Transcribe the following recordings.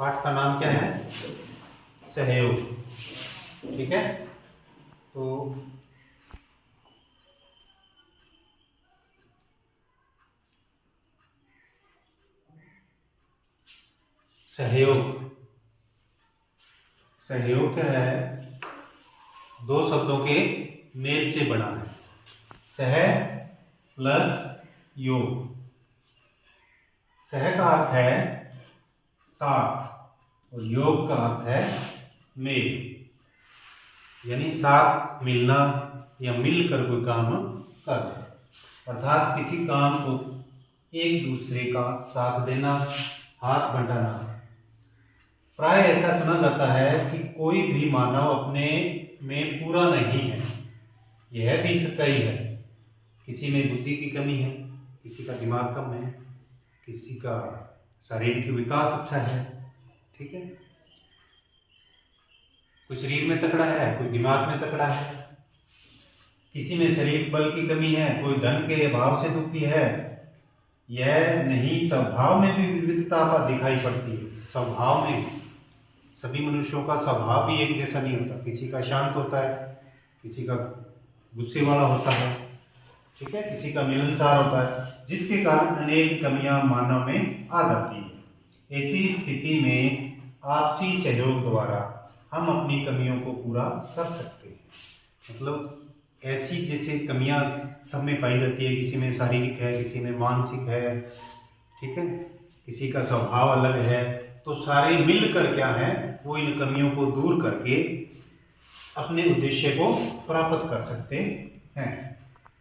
पाठ का नाम क्या है? सहयोग। ठीक है, तो सहयोग, सहयोग क्या है? दो शब्दों के मेल से बना है। सह प्लस योग। सह का अर्थ है साथ और योग का अर्थ है मेल, यानी साथ मिलना या मिलकर कोई काम करना, अर्थात किसी काम को एक दूसरे का साथ देना, हाथ बंटाना। प्राय ऐसा सुना जाता है कि कोई भी मानव अपने में पूरा नहीं है। यह भी सच्चाई है। किसी में बुद्धि की कमी है, किसी का दिमाग कम है, किसी का शारीरिक विकास अच्छा है। ठीक है, कोई शरीर में तकड़ा है, कोई दिमाग में तकड़ा है, किसी में शरीर बल की कमी है, कोई धन के अभाव से दुखी है। यह नहीं, स्वभाव में भी विविधता का दिखाई पड़ती है। स्वभाव में सभी मनुष्यों का स्वभाव भी एक जैसा नहीं होता। किसी का शांत होता है, किसी का गुस्से वाला होता है, ठीक है, किसी का मिलनसार होता है, जिसके कारण अनेक कमियां मानव में आ जाती है। ऐसी स्थिति में आपसी सहयोग द्वारा हम अपनी कमियों को पूरा कर सकते हैं। मतलब ऐसी जैसे कमियां सब में पाई जाती है, किसी में शारीरिक है, किसी में मानसिक है, ठीक है, किसी का स्वभाव अलग है, तो सारे मिलकर क्या है, वो इन कमियों को दूर करके अपने उद्देश्य को प्राप्त कर सकते हैं।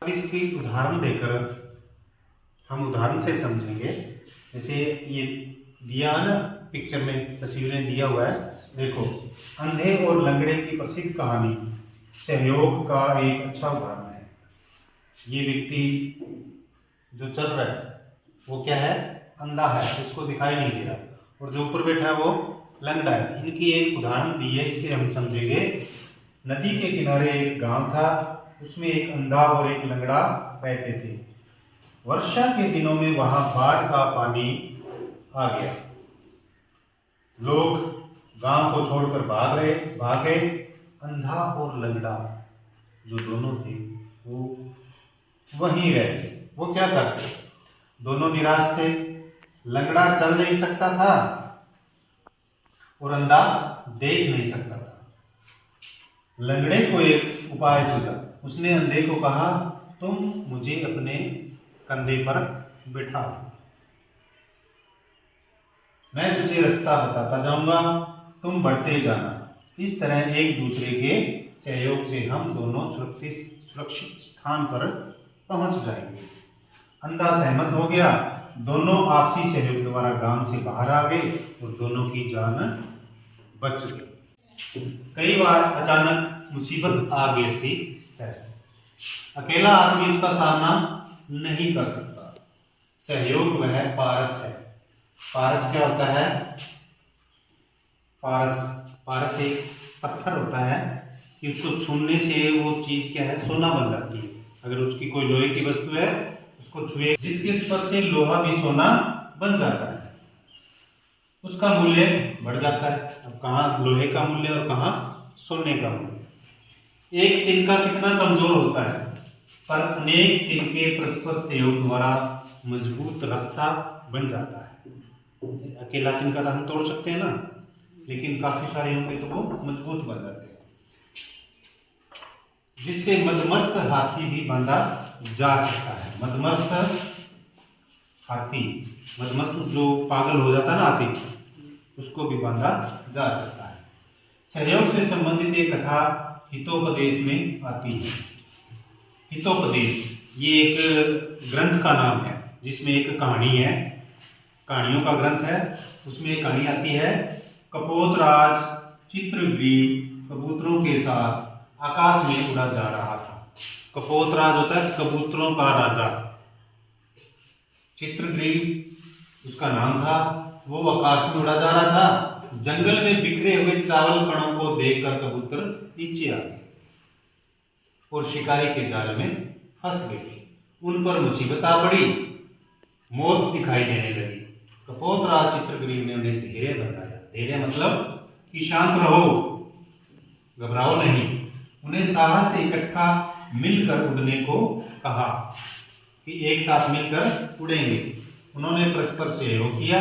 अब इसकी उदाहरण देकर हम उदाहरण से समझेंगे। जैसे ये दिया ना पिक्चर में, तस्वीरें दिया हुआ है, देखो, अंधे और लंगड़े की प्रसिद्ध कहानी सहयोग का एक अच्छा उदाहरण है। ये व्यक्ति जो चल रहा है वो क्या है? अंधा है, इसको दिखाई नहीं दे रहा, और जो ऊपर बैठा है वो लंगड़ा है। इनकी एक उदाहरण दी है, इसे हम समझेंगे। नदी के किनारे एक गांव था, उसमें एक अंधा और एक लंगड़ा रहते थे। वर्षा के दिनों में वहां बाढ़ का पानी आ गया। लोग गांव को छोड़कर भागे। अंधा और लंगड़ा जो दोनों थे वो वहीं रहते। वो क्या करते? दोनों निराश थे। लंगड़ा चल नहीं सकता था और अंधा देख नहीं सकता था। लंगड़े को एक उपाय सूझा। उसने अंधे को कहा, तुम मुझे अपने कंधे पर बिठाओ, मैं तुझे रास्ता बताता जाऊंगा, तुम बढ़ते जाना। इस तरह एक दूसरे के सहयोग से हम दोनों सुरक्षित स्थान पर पहुंच जाएंगे। अंधा सहमत हो गया। दोनों आपसी सहयोग द्वारा गांव से बाहर आ गए और दोनों की जान बच गई। कई बार अचानक मुसीबत आ गिरती है। अकेला आदमी उसका सामना नहीं कर सकता। सहयोग वह पारस है। पारस क्या होता है? पारस एक पत्थर होता है कि उसको छूने से वो चीज क्या है? सोना बन जाती है। अगर उसकी कोई लोहे की वस्तु है, उसको छुए, जिसके स्पर्श से लोहा भी सोना बन जाता है, उसका मूल्य बढ़ जाता है। अब कहाँ लोहे का मूल्य और कहाँ सोने का मूल्य। एक तिनका कितना कमजोर होता है, पर अनेक तिनके परस्पर सहयोग द्वारा मजबूत रस्सा बन जाता है। अकेला तिनका तो हम तोड़ सकते हैं ना, लेकिन काफी सारे होंगे तो वो मजबूत बन जाते हैं, जिससे मदमस्त हाथी भी बांधा जा सकता है। मदमस्त हाथी, मदमस्त जो पागल हो जाता है ना हाथी, उसको भी बांधा जा सकता है। सहयोग से संबंधित एक कथा हितोपदेश में आती है। हितोपदेश ये एक ग्रंथ का नाम है, जिसमें एक कहानी है, कहानियों का ग्रंथ है। उसमें एक कहानी आती है, कपोतराज चित्रग्रीव कबूतरों के साथ आकाश में उड़ा जा रहा था। कपोतराज होता है कबूतरों का राजा। चित्रग्रीव उसका नाम था। वो आकाश में उड़ा जा रहा था। जंगल में बिखरे हुए चावल कणों को देखकर कबूतर नीचे आ गए और शिकारी के जाल में फंस गए। उन पर मुसीबत आ पड़ी, मौत दिखाई देने लगी। कपोतराज चित्रग्रीव ने उन्हें धैर्य धैर्य मतलब कि शांत रहो, घबराओ नहीं। उन्हें साहस से इकट्ठा मिलकर उड़ने को कहा कि एक साथ मिलकर उड़ेंगे। उन्होंने परस्पर सहयोग किया,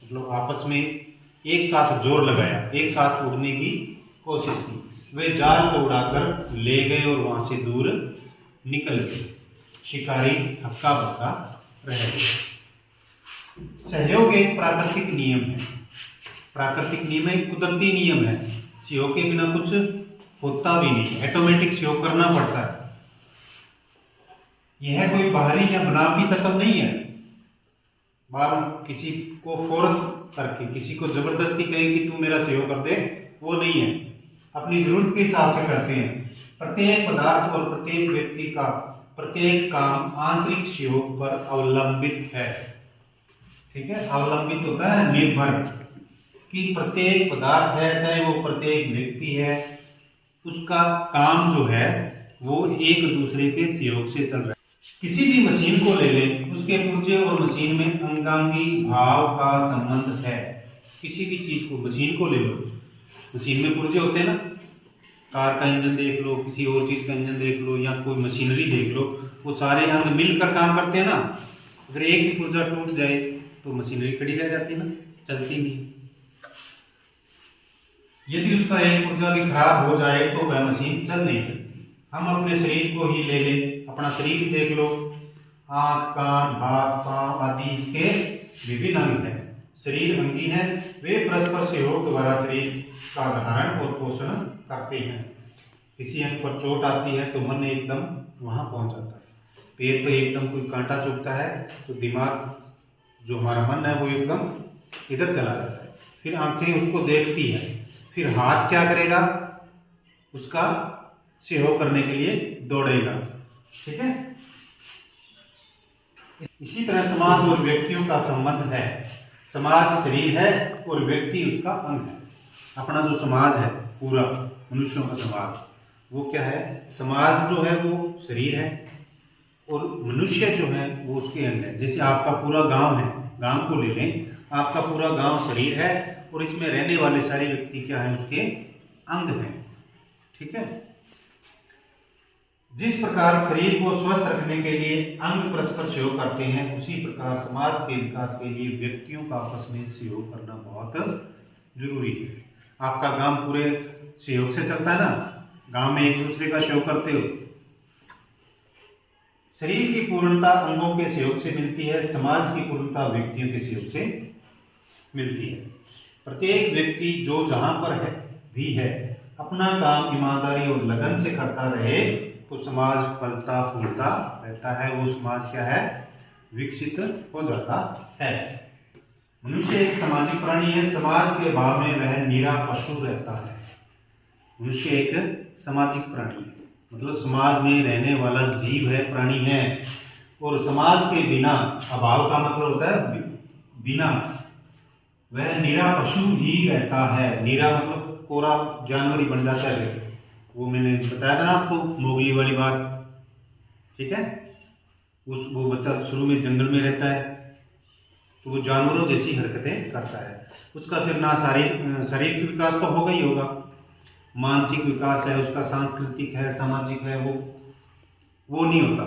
मतलब आपस में एक साथ जोर लगाया, एक साथ उड़ने की कोशिश की। वे जाल को उड़ाकर ले गए और वहां से दूर निकल गए। शिकारी हक्का बक्का रह गए। सहयोग एक प्राकृतिक नियम है। प्राकृतिक नियम एक कुदरती नियम है। सहयोग के बिना कुछ होता भी नहीं, ऑटोमेटिक सहयोग करना पड़ता है। यह कोई बाहरी या बनावटी तत्व नहीं है। बाहर किसी को फोर्स करके, किसी को जबरदस्ती कहें कि तू मेरा सहयोग कर दे, वो नहीं है। अपनी जरूरत के हिसाब से करते हैं। प्रत्येक पदार्थ और प्रत्येक व्यक्ति का प्रत्येक काम आंतरिक सहयोग पर अवलंबित है। ठीक है, अवलंबित होता है निर्भर, कि प्रत्येक पदार्थ है, चाहे वो प्रत्येक व्यक्ति है, उसका काम जो है वो एक दूसरे के सहयोग से चल रहा है। किसी भी मशीन को ले लें, उसके पुर्जे और मशीन में अंगांगी भाव का संबंध है। किसी भी चीज को, मशीन को ले लो, मशीन में पुर्जे होते हैं ना, कार का इंजन देख लो, किसी और चीज का इंजन देख लो, या कोई मशीनरी देख लो, वो सारे अंग मिलकर काम करते हैं ना। अगर एक ही पुर्जा टूट जाए तो मशीनरी खड़ी रह जाती है ना, चलती नहीं। यदि उसका एक पुर्जा भी खराब हो जाए तो वह मशीन चल नहीं सकती। हम अपने शरीर को ही ले लें, अपना शरीर ही देख लो, आंख, कान, हाथ, पांव आदि इसके विभिन्न अंग हैं। शरीर अंगी है, वे परस्पर सहयोग द्वारा शरीर का धारण और पोषण करते हैं। किसी अंग पर चोट आती है तो मन एकदम वहां पहुंच जाता है। पैर पे एकदम कोई कांटा चुभता है तो दिमाग, जो हमारा मन है, वो एकदम इधर चला जाता है। फिर आंखें उसको देखती है, फिर हाथ क्या करेगा, उसका सहयोग करने के लिए दौड़ेगा। ठीक है, इसी तरह समाज और व्यक्तियों का संबंध है। समाज शरीर है और व्यक्ति उसका अंग है। अपना जो समाज है, पूरा मनुष्यों का समाज, वो क्या है, समाज जो है वो शरीर है और मनुष्य जो है वो उसके अंग है। जैसे आपका पूरा गांव है, गांव को ले लें, आपका पूरा गांव शरीर है और इसमें रहने वाले सारे व्यक्ति क्या हैं, उसके अंग हैं। ठीक है, जिस प्रकार शरीर को स्वस्थ रखने के लिए अंग परस्पर सहयोग करते हैं, उसी प्रकार समाज के विकास के लिए व्यक्तियों का आपस में सहयोग करना बहुत जरूरी है। आपका गांव पूरे सहयोग से चलता है ना, गांव में एक दूसरे का सहयोग करते हो। शरीर की पूर्णता अंगों के सहयोग से मिलती है, समाज की पूर्णता व्यक्तियों के सहयोग से मिलती है। प्रत्येक व्यक्ति जो जहां पर है भी है, अपना काम ईमानदारी और लगन से करता रहे तो समाज फलता फूलता रहता है। वो समाज क्या है, विकसित हो जाता है। मनुष्य एक सामाजिक प्राणी है। समाज के अभाव में वह निरा पशु रहता है। मनुष्य एक सामाजिक प्राणी है, मतलब समाज में रहने वाला जीव है, प्राणी है। और समाज के बिना, अभाव का मतलब होता है बिना, वह निरा पशु ही रहता है। निरा मतलब कोरा जानवर ही बन जाता है। वो मैंने बताया था ना आपको, मोगली वाली बात। ठीक है, वो बच्चा शुरू में जंगल में रहता है तो वो जानवरों जैसी हरकतें करता है। उसका फिर ना शारीरिक विकास तो होगा ही होगा, मानसिक विकास है उसका, सांस्कृतिक है, सामाजिक है, वो नहीं होता।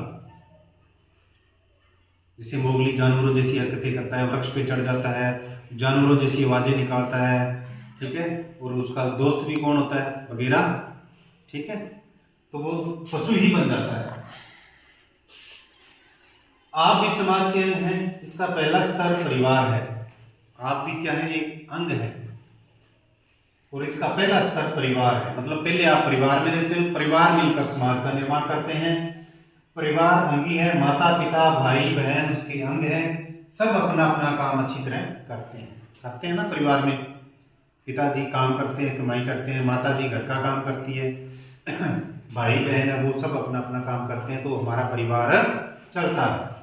जैसे मोगली जानवरों जैसी हरकतें करता है, वृक्ष पे चढ़ जाता है, जानवरों जैसी आवाजें निकालता है। ठीक है, और उसका दोस्त भी कौन होता है, वगैरह। ठीक है, तो वो पशु ही बन जाता है। आप भी समाज के अंग हैं। इसका पहला स्तर परिवार है। आप भी क्या है, एक अंग है। और इसका पहला स्तर परिवार है, मतलब पहले आप परिवार में रहते हो, परिवार मिलकर समाज का निर्माण करते हैं। परिवार अंगी है, माता पिता भाई बहन उसके अंग हैं। सब अपना अपना काम अच्छी तरह करते हैं ना। परिवार में पिताजी काम करते हैं, कमाई करते हैं, माताजी घर का काम करती है, भाई बहन है वो सब अपना अपना काम करते हैं, तो हमारा परिवार चलता है।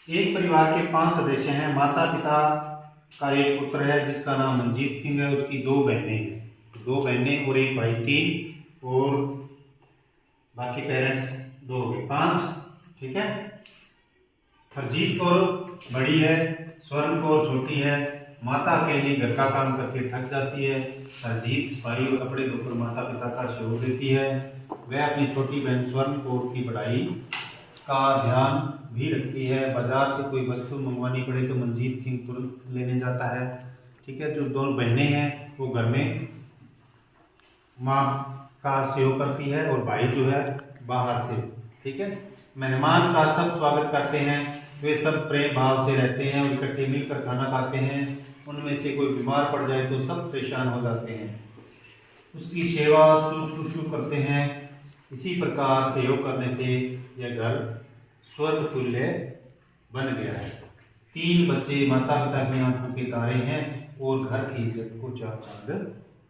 एक परिवार के 5 सदस्य हैं। माता पिता का एक पुत्र है जिसका नाम मनजीत सिंह है, उसकी 2 बहनें हैं, 2 बहनें और एक भाई, 3, और बाकी पेरेंट्स 2 हो गए, 5। ठीक है, हरजीत कौर बड़ी है, स्वर्ण कौर छोटी है। माता के लिए घर का काम करके थक जाती है। हरजीत सफाई और कपड़े धोकर माता पिता का सहयोग देती है। वह अपनी छोटी बहन स्वर्ण कौर की पढ़ाई का ध्यान भी रखती है। बाजार से कोई वस्तु मंगवानी पड़े तो मनजीत सिंह तुरंत लेने जाता है। ठीक है, जो दोनों बहनें हैं वो घर में माँ का सहयोग करती है और भाई जो है बाहर से। ठीक है, मेहमान का सब स्वागत करते हैं। वे सब प्रेम भाव से रहते हैं और इकट्ठे मिलकर खाना खाते हैं। उनमें से कोई बीमार पड़ जाए तो सब परेशान हो जाते हैं। उसकी सेवा शुश्रूषा करते हैं। इसी प्रकार सहयोग करने से यह घर स्वर्ग तुल्य बन गया है। 3 बच्चे माता पिता की आंखों के तारे हैं और घर की इज्जत को चार चांद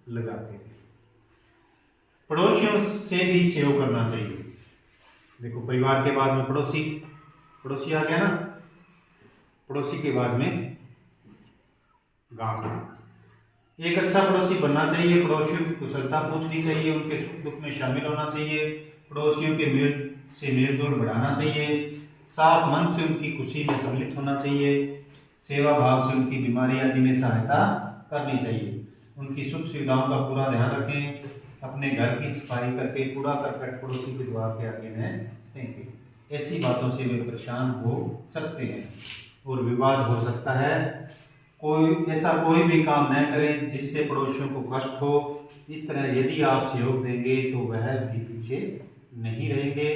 लगाते हैं। पड़ोसियों से भी सहयोग करना चाहिए। देखो, परिवार के बाद में पड़ोसी आ गया ना, पड़ोसी के बाद में गांव। एक अच्छा पड़ोसी बनना चाहिए। पड़ोसियों की कुशलता पूछनी चाहिए, उनके सुख दुख में शामिल होना चाहिए। पड़ोसियों के मेल जोल बढ़ाना चाहिए। साफ मन से उनकी खुशी में सम्मिलित होना चाहिए। सेवा भाव से उनकी बीमारी आदि में सहायता करनी चाहिए। उनकी सुख सुविधाओं का पूरा ध्यान रखें। अपने घर की सफाई करके कूड़ा करकट पड़ोसी के द्वार के आगे में फेंकें। ऐसी बातों से वे परेशान हो सकते हैं और विवाद हो सकता है। कोई भी काम न करें जिससे पड़ोसियों को कष्ट हो। इस तरह यदि आप सहयोग देंगे तो वह भी पीछे नहीं रहेंगे।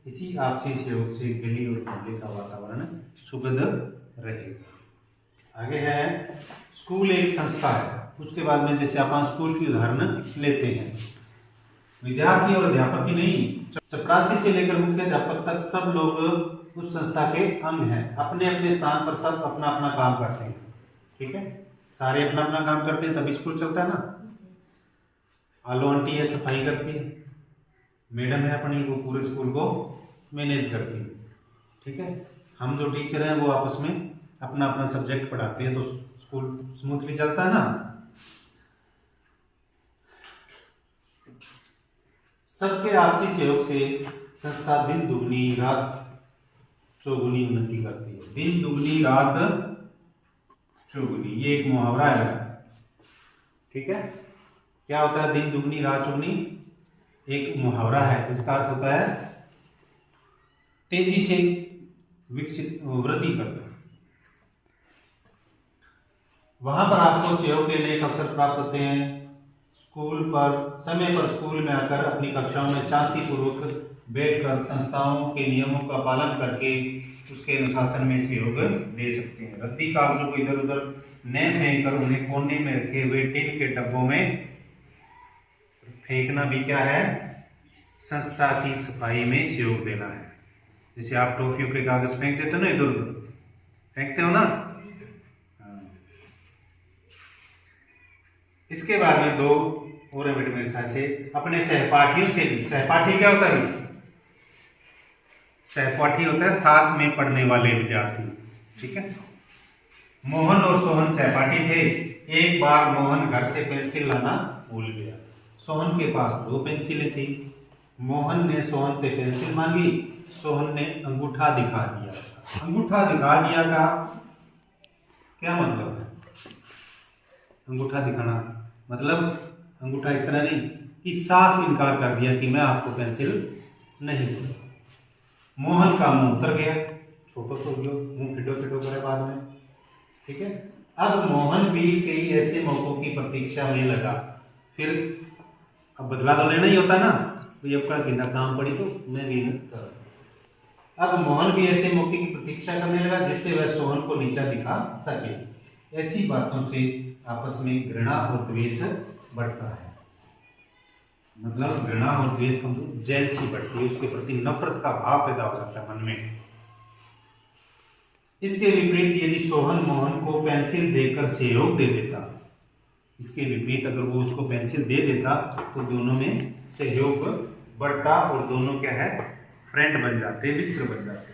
इसी आपसी सहयोग से गली और मोहल्ले का वातावरण सुखद रहेगा। आगे है, स्कूल एक संस्था है। उसके बाद में जैसे आप स्कूल की उदाहरण लेते हैं, विद्यार्थी और अध्यापक ही नहीं, चपरासी से लेकर मुख्य अध्यापक तक सब लोग उस संस्था के अंग हैं। अपने अपने स्थान पर सब अपना अपना काम करते हैं। ठीक है, सारे अपना अपना काम करते हैं तभी स्कूल चलता है ना। आलो आंटी है, सफाई करती है। मैडम है अपनी, वो पूरे स्कूल को मैनेज करती है। ठीक है, हम जो टीचर हैं वो आपस में अपना अपना सब्जेक्ट पढ़ाते हैं तो स्कूल स्मूथली चलता है ना। सबके आपसी सहयोग से संस्था दिन दुगनी रात चौगुनी उन्नति करती है। दिन दुगनी रात चौगुनी, ये एक मुहावरा है। ठीक है, क्या होता है दिन दुगनी रात चौगुनी? एक मुहावरा है। इसका अर्थ होता है तेजी से विकसित वृद्धि करना। वहां पर आपको सहयोग के लिए अवसर प्राप्त होते हैं। समय पर स्कूल में आकर अपनी कक्षाओं में शांतिपूर्वक बैठकर संस्थाओं के नियमों का पालन करके उसके अनुशासन में सहयोग दे सकते हैं। रद्दी कागजों को इधर उधर न फेंक कर उन्हें कोने में रखे हुए टिन के डब्बों में फेंकना भी क्या है? संस्था की सफाई में सहयोग देना है। जैसे आप टॉफियों के कागज फेंक देते हो ना, इधर उधर फेंकते हो ना। इसके बाद में 2 और है बेटे मेरे साथ से, अपने सहपाठियों से भी। सहपाठी क्या होता है? सहपाठी होता है साथ में पढ़ने वाले विद्यार्थी। ठीक है, मोहन और सोहन सहपाठी थे। एक बार मोहन घर से पेंसिल लाना भूल गया। सोहन के पास 2 पेंसिलें थी। मोहन ने सोहन से पेंसिल मांगी। सोहन ने अंगूठा दिखा दिया। अंगूठा दिखा दिया का क्या मतलब है? अंगूठा दिखाना मतलब अंगूठा इस तरह नहीं कि साफ इनकार कर दिया कि मैं आपको पेंसिल नहीं दूंगा। मोहन का मुंह उतर गया, छोटो तो गयो, मुंह फिटो करे बाद में। ठीक है, अब मोहन भी कई ऐसे मौकों की प्रतीक्षा में लगा। फिर अब बदला तो लेना ही होता ना, तो अब का गिंदा काम पड़ी तो मैं भी कर। अब मोहन भी ऐसे मौके की प्रतीक्षा करने लगा जिससे वह सोहन को नीचा दिखा सके। ऐसी बातों से आपस में घृणा और द्वेष बढ़ता है। मतलब घृणा और द्वेष का जेलसी बढ़ती है, उसके प्रति नफरत का भाव पैदा हो जाता है मन में। इसके विपरीत यदि सोहन मोहन को पेंसिल देकर सहयोग दे देता, इसके विपरीत अगर वो उसको पेंसिल दे देता तो दोनों में सहयोग बढ़ता और दोनों क्या है? फ्रेंड बन जाते, मित्र बन जाते।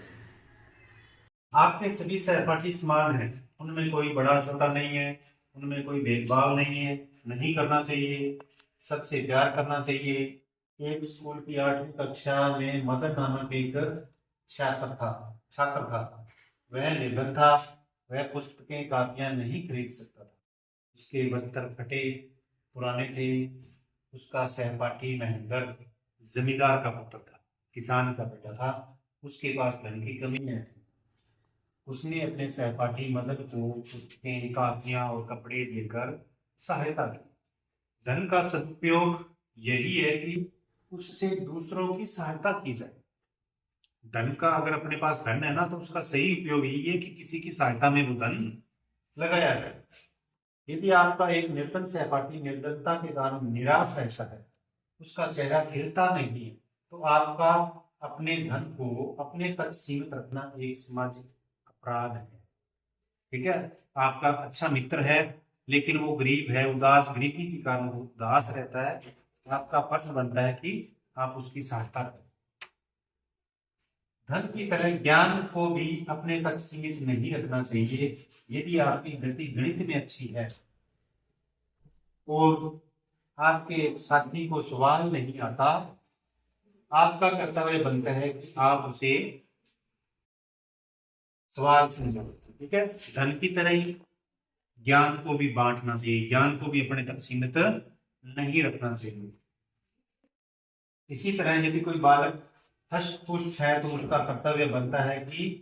आपके सभी सहपाठी समान हैं, उनमें कोई बड़ा छोटा नहीं है, उनमें कोई भेदभाव नहीं है, नहीं करना चाहिए, सबसे प्यार करना चाहिए। एक स्कूल की 8वीं कक्षा में मदन नामक एक छात्र था। वह निर्धन था, वह पुस्तकें कापियां नहीं खरीद सकता था। उसके वस्त्र फटे पुराने थे। उसका सहपाठी महेंद्र जमींदार का पुत्र था, किसान का बेटा था। उसके पास धन की कमी नहीं थी। उसने अपने सहपाठी मदन को पुस्तकें, कापियां और कपड़े देकर सहायता की। धन का सदुपयोग यही है कि उससे दूसरों की सहायता की जाए। धन का, अगर अपने पास धन है ना, तो उसका सही उपयोग यही है कि किसी की सहायता में वो धन लगाया जाए। यदि आपका एक निर्धन सहपाठी निर्धनता के कारण निराश रहता है, उसका चेहरा खिलता नहीं है, तो आपका अपने धन को अपने तक सीमित रखना एक सामाजिक अपराध है। ठीक है। आपका अच्छा मित्र है लेकिन वो गरीब है, उदास, गरीबी के कारण वो उदास रहता है, आपका फर्ज बनता है कि आप उसकी सहायता करें। धन की तरह ज्ञान को भी अपने तक सीमित नहीं रखना चाहिए। यदि आपकी गति गणित में अच्छी है और आपके साथी को सवाल नहीं आता, आपका कर्तव्य बनता है कि आप उसे सवाल समझाओ। ठीक है। धन की तरह ही ज्ञान को भी बांटना चाहिए, ज्ञान को भी अपने तक सीमित नहीं रखना चाहिए। इसी तरह यदि कोई बालक हष्ट पुष्ट है तो उसका कर्तव्य बनता है कि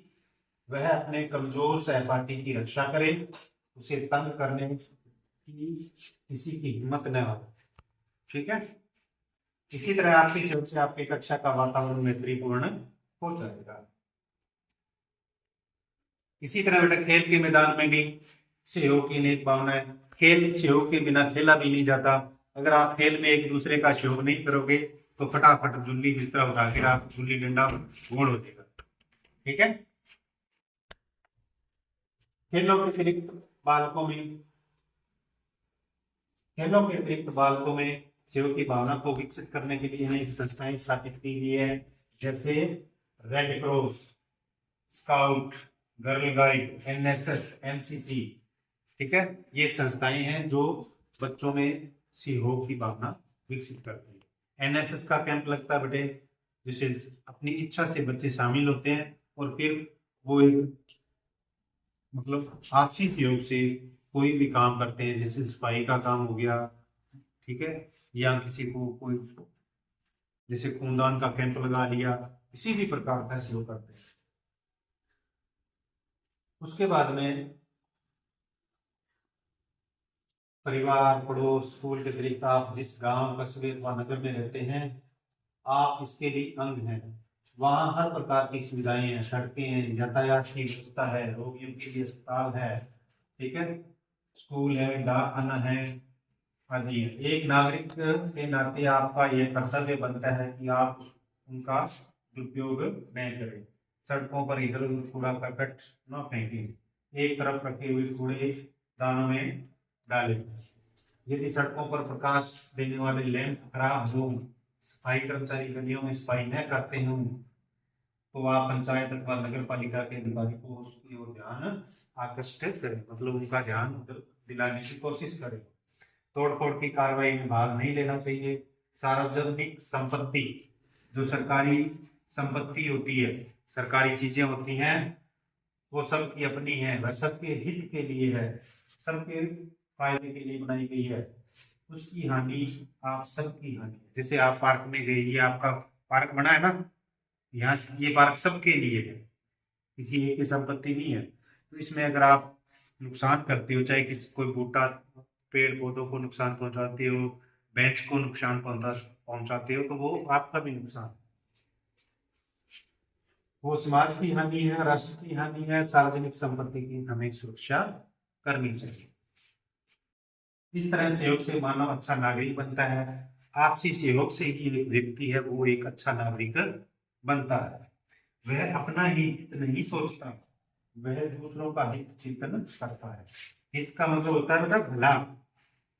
वह अपने कमजोर सहपाठी की रक्षा करे, उसे तंग करने की किसी की हिम्मत न हो। ठीक है। इसी तरह आपकी सहयोग से आपकी कक्षा का वातावरण मैत्रीपूर्ण हो जाएगा। इसी तरह बेटा खेल के मैदान में भी सहयोग की नेक भावना है। खेल सहयोग के बिना खेला भी नहीं जाता। अगर आप खेल में एक दूसरे का सहयोग नहीं करोगे तो फटाफट जुल्ली बिस्तरा उठाकर आप गुल्ली डंडा गोल हो जाएगा। ठीक है। खेलों के अतिरिक्त बालकों में सहयोग की भावना को विकसित करने के लिए अनेक संस्थाएं स्थापित की गई है, जैसे red cross, scout, girl guide, NSS, NCC. ठीक है। ये संस्थाएं हैं जो बच्चों में सहयोग की भावना विकसित करती है। एनएसएस का कैंप लगता है बेटे, जिसे अपनी इच्छा से बच्चे शामिल होते हैं और फिर वो एक मतलब आपसी सहयोग से कोई भी काम करते हैं, जैसे सफाई का काम हो गया। ठीक है। या किसी को कोई जैसे खूनदान का कैंप लगा लिया, किसी भी प्रकार का सहयोग करते हैं। उसके बाद में परिवार, पड़ोस, स्कूल के अतिरिक्त आप जिस गांव, कस्बे अथवा नगर में रहते हैं, आप इसके भी अंग हैं। वहाँ हर प्रकार की सुविधाएं हैं, सड़कें हैं, यातायात की व्यवस्था है, रोगियों के लिए अस्पताल है। ठीक है। स्कूल है, डाकखाना है आदि है। एक नागरिक के नाते आपका यह कर्तव्य बनता है कि आप उनका दुरुपयोग न करें। सड़कों पर इधर उधर कूड़ा करकट न फेंकें, एक तरफ रखे हुए कूड़े दानों में डालें। यदि सड़कों पर प्रकाश देने वाले लैंप खराब हो, सफाई कर्मचारी गलियों में सफाई न करते हों, तो आप पंचायत अथवा नगर पालिका के अधिकारी को उसकी ओर ध्यान आकर्षित करें, मतलब उनका ध्यान उधर दिलाने की कोशिश करें। तोड़फोड़ की कार्रवाई में भाग नहीं लेना चाहिए। सार्वजनिक संपत्ति, जो सरकारी संपत्ति होती है, सरकारी चीजें होती हैं, वो सबकी अपनी है, वह सबके हित के लिए है, सबके फायदे के लिए बनाई गई है। उसकी हानि आप सबकी हानि है। जैसे आप पार्क में गए, ये आपका पार्क बना है ना, यहाँ ये पार्क सबके लिए है, किसी एक की संपत्ति नहीं है। तो इसमें अगर आप नुकसान करते हो, चाहे किसी कोई बूटा, पेड़ पौधों को नुकसान पहुंचाते हो, बेंच को नुकसान पहुंचाते हो, तो वो आपका भी नुकसान, वो समाज की हानि है, राष्ट्र की हानि है। सार्वजनिक संपत्ति की हमें सुरक्षा करनी चाहिए। इस तरह सहयोग से मानव अच्छा नागरिक बनता है। आपसी सहयोग से ही एक व्यक्ति है वो एक अच्छा नागरिक बनता है। वह अपना ही हित नहीं सोचता, वह दूसरों का हित चिंतन करता है। हित का मतलब होता है बेटा भला।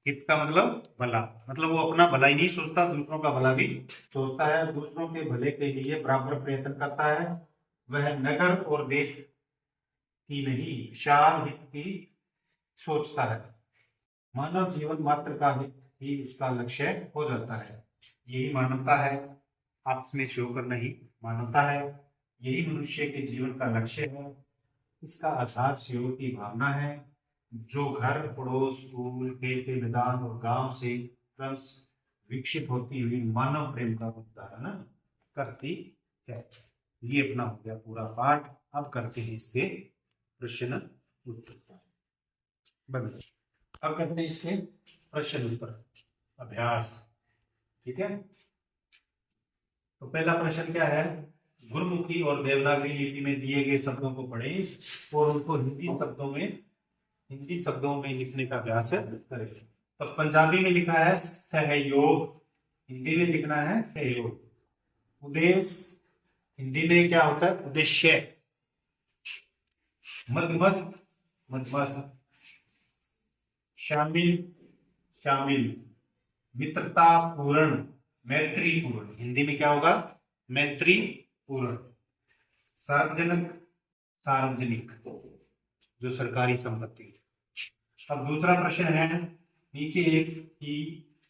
हित का मतलब भला, मतलब वो अपना भला ही नहीं सोचता, दूसरों का भला भी सोचता है, दूसरों के भले के लिए बराबर प्रयत्न करता है। वह नगर और देश की नहीं, विशाल हित की सोचता है। मानव जीवन मात्र का हित ही उसका लक्ष्य हो जाता है। यही मानवता है, आपस में सहयोग करना ही मानवता है। यही मनुष्य के जीवन का लक्ष्य है। इसका आधार सहयोग की भावना है, जो घर, पड़ोस, स्कूल, खेल के मैदान और गांव से क्रमश विकसित होती हुई मानव प्रेम का उदाहरण करती है। ये अपना हो गया पूरा पाठ। अब करते हैं इसके प्रश्न उत्तर। बंद। अब करते हैं इसके प्रश्न उत्तर अभ्यास। ठीक है, तो पहला प्रश्न क्या है? गुरुमुखी और देवनागरी लिपि में दिए गए शब्दों को पढ़ें और उनको हिंदी शब्दों में लिखने का अभ्यास करें। तो पंजाबी में लिखा है सहयोग, हिंदी में लिखना है सहयोग। उद्देश्य, हिंदी में क्या होता है? उद्देश्य। मध्यमस्त, मध्यमस्त। शामिल, शामिल। मित्रता पूर्ण, मैत्रीपूर्ण। हिंदी में क्या होगा? मैत्रीपूर्ण। सार्वजनिक, सार्वजनिक, जो सरकारी संपत्ति। अब दूसरा प्रश्न है, नीचे एक ही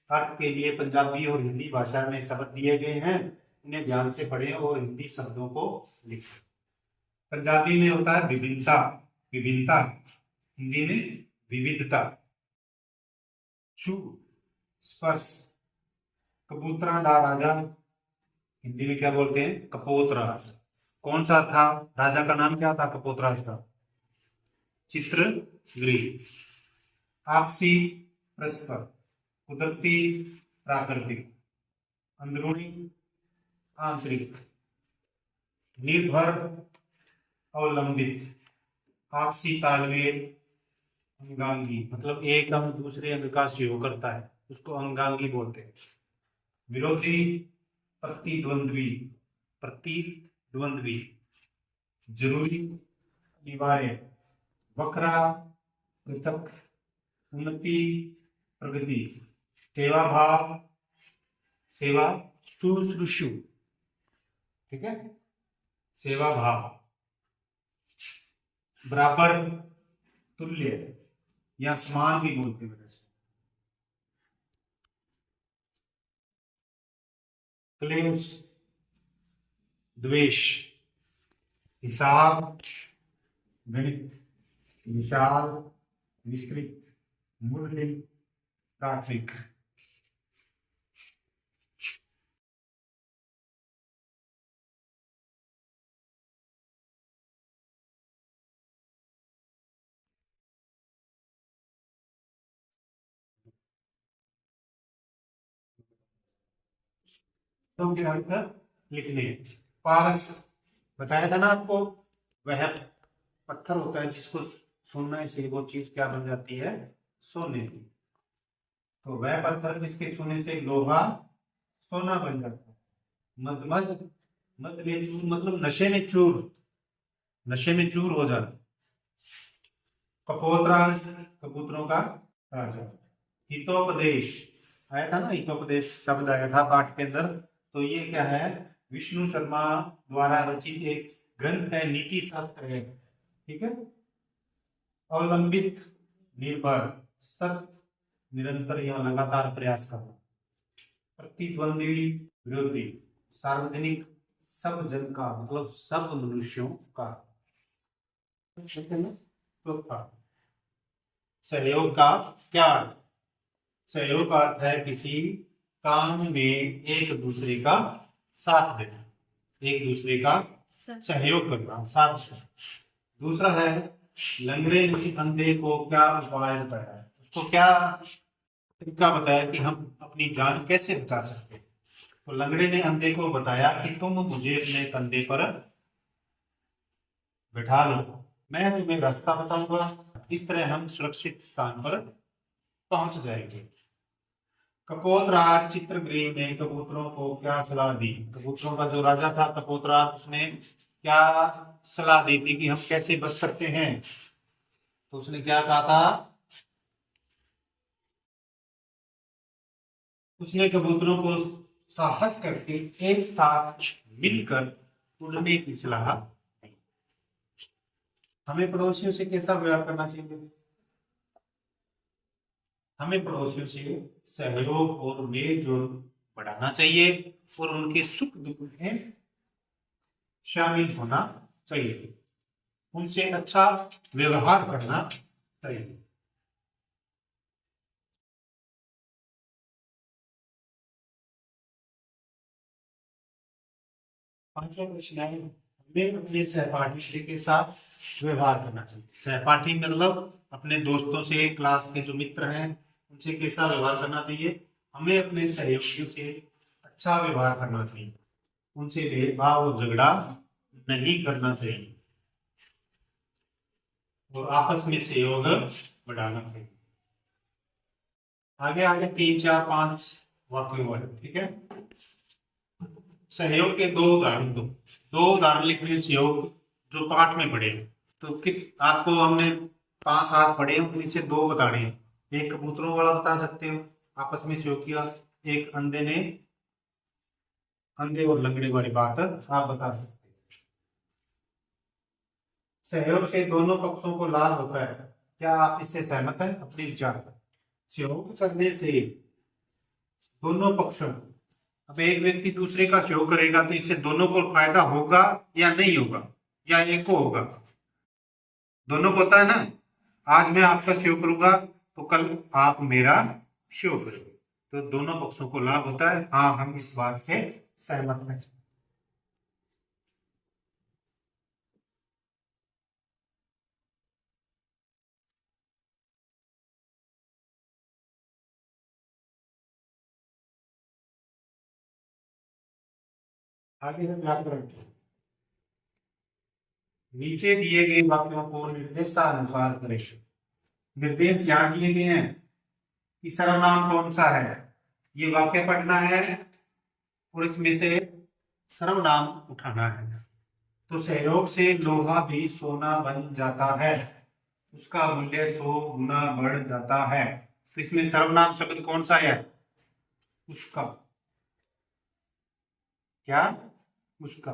अर्थ के लिए पंजाबी और हिंदी भाषा में शब्द दिए गए हैं, इन्हें ध्यान से पढ़ें और हिंदी शब्दों को लिखें। पंजाबी में होता है विभिन्नता, विभिन्नता। हिंदी में विविधता। छू, स्पर्श। कबूतरा दा राजा, हिंदी में क्या बोलते हैं? कपोतराज। कौन सा था राजा का नाम? क्या था कपोतराज का? चित्रगृह। आपसी, परस्पर। कुदरती, प्राकृतिक। अंदरूनी, आंतरिक। निर्भर, अवलंबित। आपसी तालमेल, अंगांगी। मतलब एक अंग दूसरे अंग का सहयोग करता है, उसको अंगांगी बोलते हैं। विरोधी, प्रतिद्वंद्वी, प्रतिद्वंद्वी। जरूरी, अनिवार्य। वक्रा, पृथक। उन्नति, प्रगति। सेवा भाव, सेवा, शुश्रूषु। ठीक है, सेवा भाव। बराबर, तुल्य या समान भी बोलते हैं। क्लेश, द्वेष। हिसाब, गणित। विशाल, विस्तृत। मूल्य, प्राथमिक। तो के अर्थ लिखने। पारस, बताया था ना आपको, वह पत्थर होता है जिसको छूने से वो चीज क्या बन जाती है? सोने की। तो वह पत्थर जिसके छूने से लोहा सोना बन जाता है। मदमस्त, मद में चूर, मतलब नशे में चूर, नशे में चूर हो जाना। कपोतराज, कबूतरों का राजा। हितोपदेश, आया था ना, हितोपदेश शब्द आया था पाठ के अंदर। तो ये क्या है? विष्णु शर्मा द्वारा रचित एक ग्रंथ है, नीति शास्त्र है। ठीक है। अवलंबित, निर्भर। सतत, निरंतर या लगातार प्रयास करना। प्रतिद्वंद्वी, विरोधी। सार्वजनिक, सब जन का, मतलब सब मनुष्यों का। चौथा, सहयोग का क्या अर्थ? सहयोग का अर्थ है किसी काम में एक दूसरे का साथ देना, एक दूसरे का सहयोग करना, साथ देना। दूसरा है, लंगड़े ने अंधे को क्या उपाय बताया? उसको क्या तरीका बताया कि हम अपनी जान कैसे बचा सकते हैं? तो लंगड़े ने अंधे को बताया कि तुम मुझे अपने कंधे पर बैठा लो, मैं तुम्हें रास्ता बताऊंगा, इस तरह हम सुरक्षित स्थान पर पहुंच जाएंगे। कपोतराज चित्रगृह ने कबूतरों को क्या सलाह दी? कबूतरों का जो राजा था कपोतराज, उसने क्या सलाह दी थी कि हम कैसे बच सकते हैं? तो उसने क्या कहा था? उसने कबूतरों को साहस करके एक साथ मिलकर उड़ने की सलाह दी। हमें पड़ोसियों से कैसा व्यवहार करना चाहिए? हमें पड़ोसियों से सहयोग और मेल जोल बढ़ाना चाहिए और उनके सुख दुख में शामिल होना चाहिए। उनसे अच्छा व्यवहार करना चाहिए। पांचवा प्रश्न है, हमें अपने सहपाठी के साथ व्यवहार करना चाहिए। सहपाठी मतलब अपने दोस्तों से, क्लास के जो मित्र हैं उनसे कैसा व्यवहार करना चाहिए? हमें अपने सहयोगियों से अच्छा व्यवहार करना चाहिए, उनसे भेदभाव और झगड़ा नहीं करना चाहिए और आपस में सहयोग बढ़ाना चाहिए। आगे आगे 3 4 5 वाक्यों वाले, ठीक है। सहयोग के दो उदाहरण दो उदाहरण लिखने सहयोग जो पाठ में पढ़े। तो आपको हमने 5 7 पढ़े, उनमें से 2 बताने हैं। एक कबूतरों वाला बता सकते हो, आपस में सहयोग किया। एक अंधे और लंगड़े वाली बात आप बता सकते हो। सहयोग से दोनों पक्षों को लाभ होता है, क्या आप इससे सहमत हैं? अपने विचार पर। सहयोग करने से दोनों पक्षों, अब एक व्यक्ति दूसरे का सहयोग करेगा तो इससे दोनों को फायदा होगा या नहीं होगा, या एक को होगा? दोनों को होता है ना। आज मैं आपका सहयोग करूंगा तो कल आप मेरा सहयोग करोगे, तो दोनों पक्षों को लाभ होता है। हाँ, हम इस बात से सहमत हैं। आगे है व्याकरण। नीचे दिए गए वाक्यों को निर्देशानुसार करें। निर्देश यहाँ दिए गए हैं कि सर्वनाम कौन सा है, ये वाक्य पढ़ना है और इसमें से सर्वनाम उठाना है। तो सहयोग से लोहा भी सोना बन जाता है, उसका मूल्य 100 गुना बढ़ जाता है। तो इसमें सर्वनाम शब्द कौन सा है? उसका। क्या? उसका।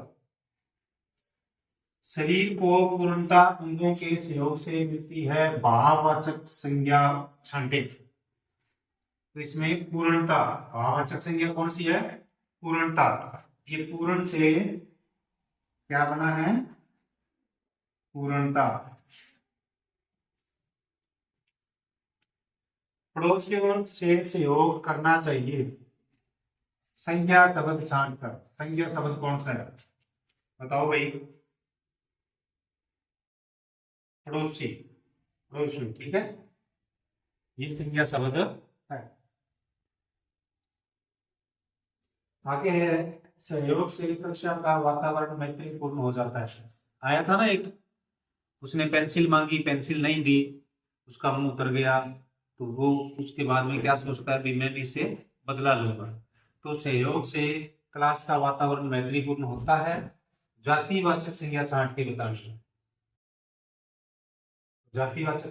शरीर को पूर्णता अंगों के सहयोग से मिलती है, भाववाचक संज्ञा छांटे। तो इसमें पूर्णता, भाववाचक संज्ञा कौन सी है? पूर्णता। ये पूर्ण से क्या बना है? पूर्णता। पड़ोसियों से सहयोग करना चाहिए। संज्ञा शब्द छांटकर। संज्ञा शब्द कौन सा है? बताओ भाई। पड़ोसी, पड़ोसी, ठीक है, ये संज्ञा शब्द है। आगे है, सहयोग से कक्षा का वातावरण मैत्रीपूर्ण हो जाता है। आया था ना एक, उसने पेंसिल मांगी, पेंसिल नहीं दी, उसका मुंह उतर गया, तो वो उसके बाद में क्या सोचता है, भी मैं भी इसे बदला लूंगा। तो सहयोग से क्लास का वातावरण मैत्रीपूर्ण होता है। जातिवाचक संज्ञा छांट के बताइए। जातिवाचक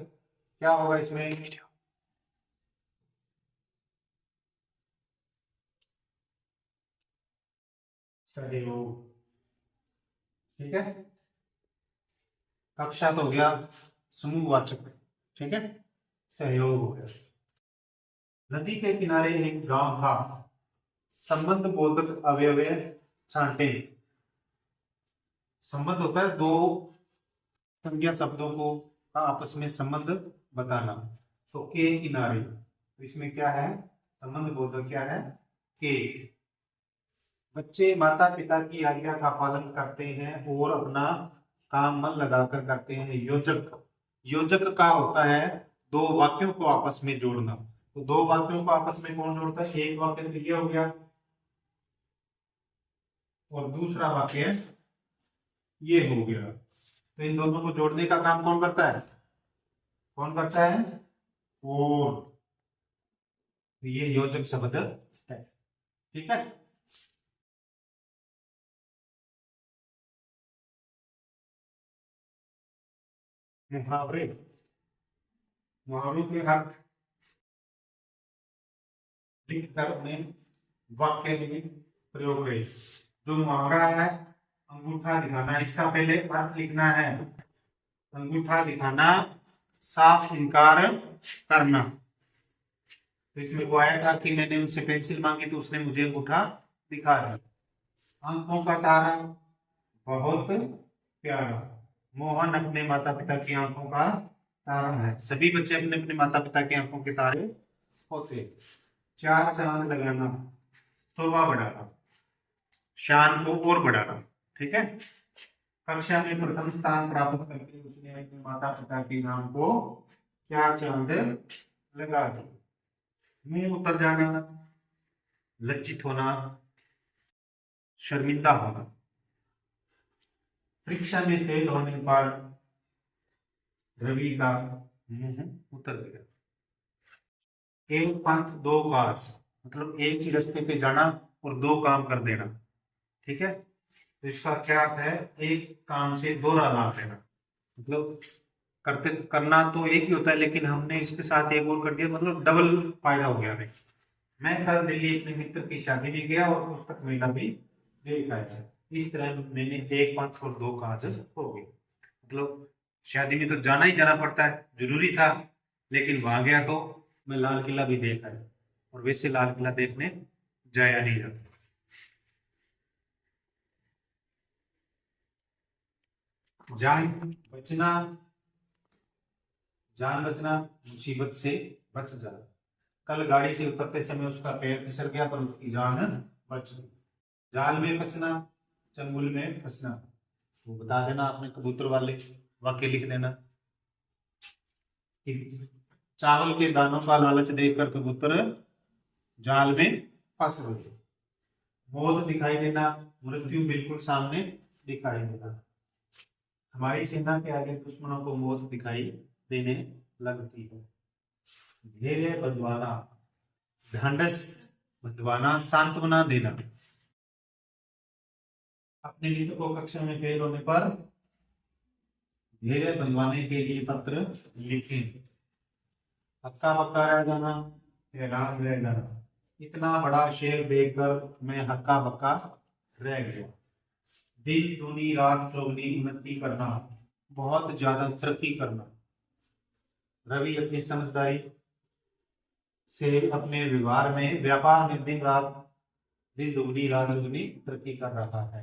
क्या होगा इसमें? सहयोग, ठीक है। कक्षा तो हो गया समूहवाचक, ठीक है। सहयोग हो गया। नदी के किनारे एक गांव था, संबंध बोधक अवयव छांटे। संबंध होता है दो संज्ञा शब्दों को का आपस में संबंध बताना। तो के किनारे, तो इसमें क्या है? संबंध बोधक क्या है? के। बच्चे माता पिता की आज्ञा का पालन करते हैं और अपना काम मन लगाकर करते हैं। योजक, योजक का होता है दो वाक्यों को आपस में जोड़ना। तो दो वाक्यों को आपस में कौन जोड़ता है? एक वाक्य तो ये हो गया और दूसरा वाक्य ये हो गया। तो इन दोनों को जोड़ने का काम कौन करता है? कौन करता है? और ये योजक शब्द है, ठीक है। मुहावरे, मुहावरों के अर्थ लिख कर उन्हें वाक्य में प्रयोग करें। जो मुहावरा है, अंगूठा दिखाना, इसका पहले अर्थ लिखना है। अंगूठा दिखाना, साफ इनकार करना। तो इसमें वो आया था कि मैंने उनसे पेंसिल मांगी तो उसने मुझे अंगूठा दिखा दिया। आंखों का तारा बहुत प्यारा, मोहन अपने माता पिता की आंखों का तारा है। सभी बच्चे अपने अपने माता पिता की आंखों के तारे होते। चार चांद लगाना, शोभा बढ़ाना, शान को और बढ़ाना। ठीक है। कक्षा में प्रथम स्थान प्राप्त करके उसने अपने माता पिता के नाम को क्या चांद लगा दी। मुंह उतर जाना, लज्जित होना, शर्मिंदा होना। परीक्षा में फेल होने पर रवि का मुंह उतर गया। एक पंथ दो काज, मतलब एक ही रास्ते पे जाना और दो काम कर देना। ठीक है। तो इसका क्या अर्थ है? एक काम से दो लाभ लेना। मतलब करते करना तो एक ही होता है, लेकिन हमने इसके साथ एक और कर दिया, मतलब डबल फायदा हो गया हमें। मैं कल दिल्ली अपने मित्र की शादी में गया और पुस्तक मेला भी देखा है। इस तरह मैंने एक पंथ और दो काज हो गए। मतलब शादी में तो जाना ही जाना पड़ता है, जरूरी था, लेकिन वहां गया तो मैं लाल किला भी देखा है, और वैसे लाल किला देखने जाया नहीं जाता। जान बचना, जान बचना, मुसीबत से बच जाना। कल गाड़ी से उतरते समय उसका पैर फिसल गया पर उसकी जान बच गई। जाल में फंसना, चंगुल में फंसना। वो बता देना आपने, कबूतर वाले वाक्य लिख देना। चावल के दानों का लालच देखकर कबूतर जाल में फंस गए। मौत दिखाई देना, मृत्यु बिल्कुल सामने दिखाई देना। हमारी सेना के आगे दुश्मनों को मौत दिखाई देने लगती है। धैर्य बंधवाना, ढांढस बंधवाना, सांत्वना देना। अपने हित को कक्षा में फेल होने पर धैर्य बंधवाने के लिए पत्र लिखें। हक्का बक्का रह जाना, हैरान रह जाना। इतना बड़ा शेर देखकर मैं हक्का बक्का रह गया। दिन दूनी रात चौगनी उन्नति करना, बहुत ज्यादा तरक्की करना। रवि अपनी समझदारी से अपने व्यापार में दिन दुगनी रात चौगनी तरक्की कर रहा है।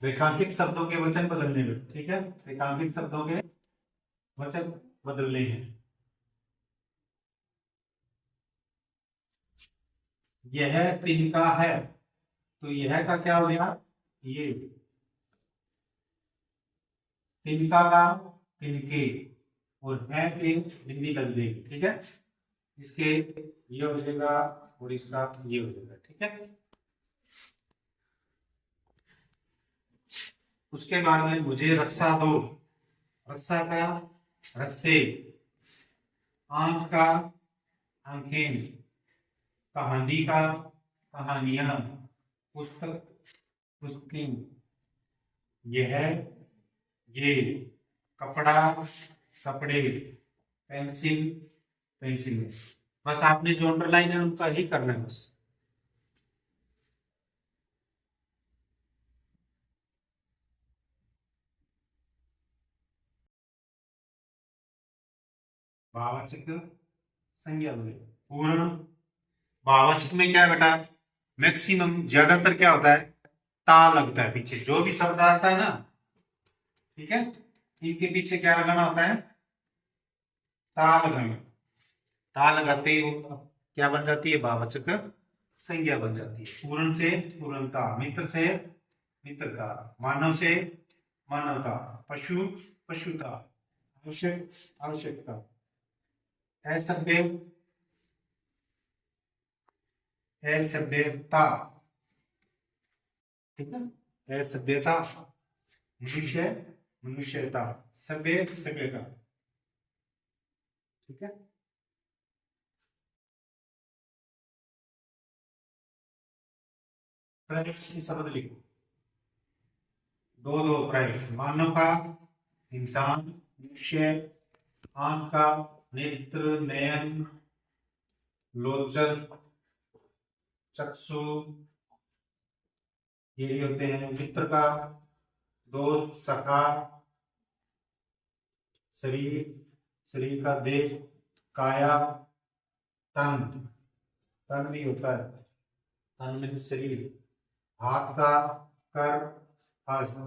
रेखांकित शब्दों के वचन बदलने में। ठीक है। रेखांकित शब्दों के वचन बदलने हैं। यह तिनका है, तो यह का क्या हो गया? ये तिनका का तिनके, और है के बिंदी लग जाएगी। ठीक है। इसके ये हो जाएगा और इसका ये हो जाएगा। ठीक है। उसके बाद में मुझे रस्सा दो, रस्सा का रस्से, आंख का आंखें, कहानी का कहानियां, पुस्तक पुस्तकें, यह ये, कपड़ा कपड़े, पेंसिल पेंसिल। बस आपने जो अंडरलाइन है उनका ही करना है बस। भाववाचक संज्ञा बने। पूर्ण भाववाचक में क्या है बेटा? मैक्सिमम ज्यादातर क्या होता है? ता लगता है पीछे, जो भी शब्द आता है ना, ठीक है, इनके पीछे क्या लगाना होता है? ता लगाना। ता लगाते ही वो क्या बन जाती है? भाववाचक संज्ञा बन जाती है। पूर्ण से पूर्णता, मित्र से मित्रता, मानव से मानवता, पशु पशुता, आवश्यक आवश्यकता, असभ्य असभ्यता। ठीक है। असभ्यता, मनुष्य मनुष्यता, सभ्य सभ्यता। ठीक है। प्रयुक्त शब्द लिखो, दो दो प्रयुक्त। मानव का इंसान, मनुष्य, आंख का नेत्र नयन लोचन चक्षु, ये भी होते हैं। मित्र का दोस्त सखा, शरीर शरीर का देह, काया, तन तन भी होता है, तन में शरीर, हाथ का, कर, हस्त।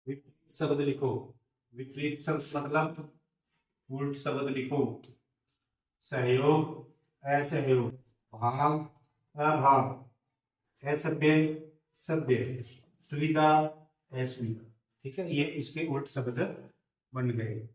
विपरीत शब्द लिखो। विपरीत शब्द मतलब उल्ट शब्द लिखो। सहयोग, असहयोग। भाग, अभाव। असभ्य, सभ्य। सुविधा, असुविधा। ठीक है, ये इसके उल्ट शब्द बन गए।